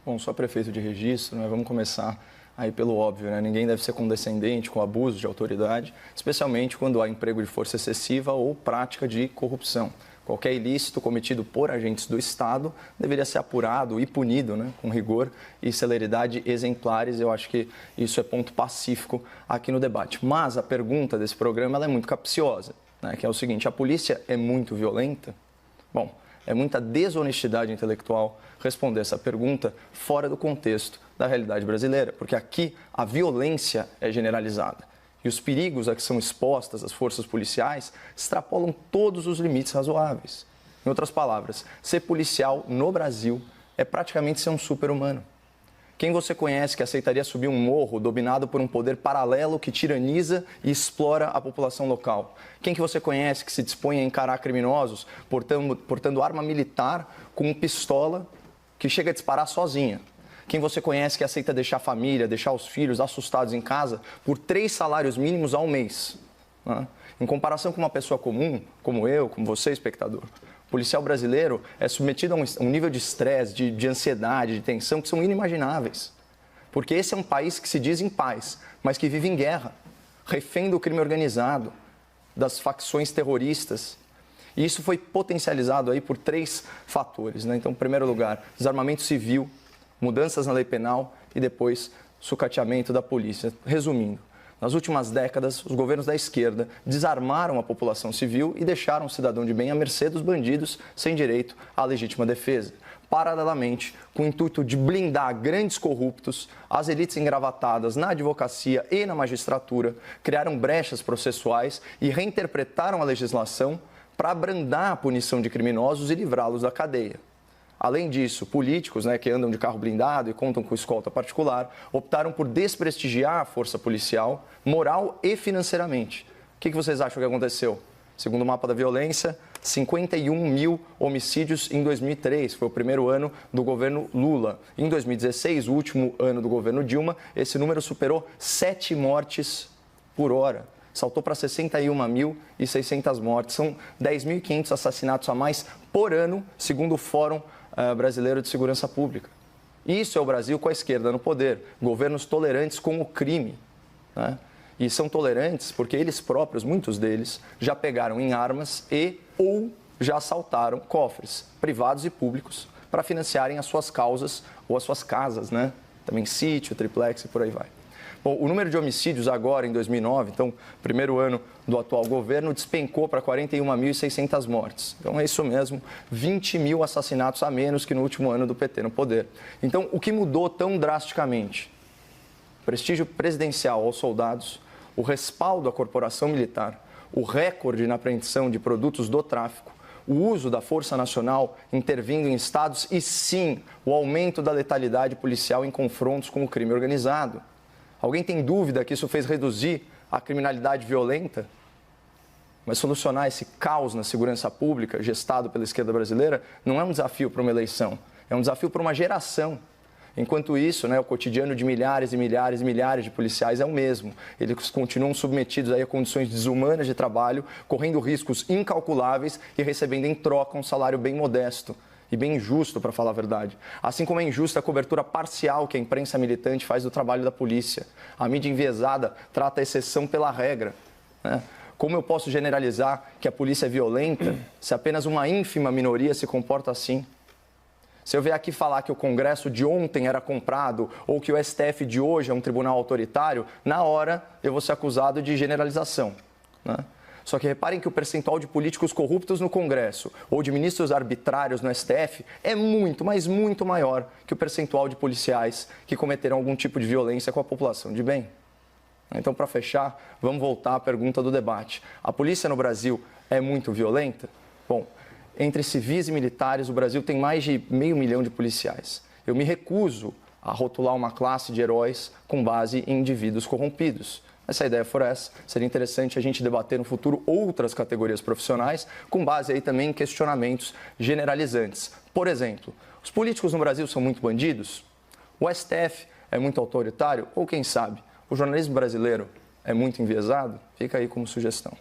Bom, sou prefeito de registro, né? Vamos começar aí pelo óbvio, né? Ninguém deve ser condescendente com abuso de autoridade, especialmente quando há emprego de força excessiva ou prática de corrupção. Qualquer ilícito cometido por agentes do Estado deveria ser apurado e punido, né, com rigor e celeridade exemplares. Eu acho que isso é ponto pacífico aqui no debate. Mas a pergunta desse programa ela é muito capciosa, né, que é o seguinte: a polícia é muito violenta? Bom, é muita desonestidade intelectual responder essa pergunta fora do contexto da realidade brasileira, porque aqui a violência é generalizada. E os perigos a que são expostas as forças policiais extrapolam todos os limites razoáveis. Em outras palavras, ser policial no Brasil é praticamente ser um super-humano. Quem você conhece que aceitaria subir um morro dominado por um poder paralelo que tiraniza e explora a população local? Quem que você conhece que se dispõe a encarar criminosos portando arma militar com pistola que chega a disparar sozinha? Quem você conhece que aceita deixar a família, deixar os filhos assustados em casa por 3 salários mínimos ao mês? Né? Em comparação com uma pessoa comum, como eu, como você, espectador, o policial brasileiro é submetido a um nível de estresse, de ansiedade, de tensão que são inimagináveis. Porque esse é um país que se diz em paz, mas que vive em guerra, refém do crime organizado, das facções terroristas. E isso foi potencializado aí por 3 fatores, né? Então, em primeiro lugar, desarmamento civil, mudanças na lei penal e depois sucateamento da polícia. Resumindo, nas últimas décadas, os governos da esquerda desarmaram a população civil e deixaram o cidadão de bem à mercê dos bandidos sem direito à legítima defesa. Paralelamente, com o intuito de blindar grandes corruptos, as elites engravatadas na advocacia e na magistratura criaram brechas processuais e reinterpretaram a legislação para abrandar a punição de criminosos e livrá-los da cadeia. Além disso, políticos, né, que andam de carro blindado e contam com escolta particular, optaram por desprestigiar a força policial, moral e financeiramente. O que vocês acham que aconteceu? Segundo o mapa da violência, 51 mil homicídios em 2003, foi o primeiro ano do governo Lula. Em 2016, o último ano do governo Dilma, esse número superou 7 mortes por hora. Saltou para 61.600 mortes. São 10.500 assassinatos a mais por ano, segundo o Fórum Brasileiro de Segurança Pública. Isso é o Brasil com a esquerda no poder. Governos tolerantes com o crime, né? E são tolerantes porque eles próprios, muitos deles, já pegaram em armas ou já assaltaram cofres privados e públicos para financiarem as suas causas ou as suas casas, né? Também sítio, triplex e por aí vai. Bom, o número de homicídios agora, em 2009, então, primeiro ano do atual governo, despencou para 41.600 mortes. Então, é isso mesmo, 20 mil assassinatos a menos que no último ano do PT no poder. Então, o que mudou tão drasticamente? Prestígio presidencial aos soldados, o respaldo à corporação militar, o recorde na apreensão de produtos do tráfico, o uso da Força Nacional intervindo em estados e, sim, o aumento da letalidade policial em confrontos com o crime organizado. Alguém tem dúvida que isso fez reduzir a criminalidade violenta? Mas solucionar esse caos na segurança pública, gestado pela esquerda brasileira, não é um desafio para uma eleição, é um desafio para uma geração. Enquanto isso, né, o cotidiano de milhares e milhares e milhares de policiais é o mesmo. Eles continuam submetidos aí a condições desumanas de trabalho, correndo riscos incalculáveis e recebendo em troca um salário bem modesto. E bem injusto, para falar a verdade. Assim como é injusta a cobertura parcial que a imprensa militante faz do trabalho da polícia. A mídia enviesada trata a exceção pela regra, né? Como eu posso generalizar que a polícia é violenta se apenas uma ínfima minoria se comporta assim? Se eu vier aqui falar que o Congresso de ontem era comprado ou que o STF de hoje é um tribunal autoritário, na hora eu vou ser acusado de generalização, né? Só que reparem que o percentual de políticos corruptos no Congresso ou de ministros arbitrários no STF é muito, mas muito maior que o percentual de policiais que cometeram algum tipo de violência com a população de bem. Então, para fechar, vamos voltar à pergunta do debate. A polícia no Brasil é muito violenta? Bom, entre civis e militares, o Brasil tem mais de 500 mil de policiais. Eu me recuso a rotular uma classe de heróis com base em indivíduos corrompidos. Se a ideia for essa, seria interessante a gente debater no futuro outras categorias profissionais, com base aí também em questionamentos generalizantes. Por exemplo, os políticos no Brasil são muito bandidos? O STF é muito autoritário? Ou quem sabe, o jornalismo brasileiro é muito enviesado? Fica aí como sugestão.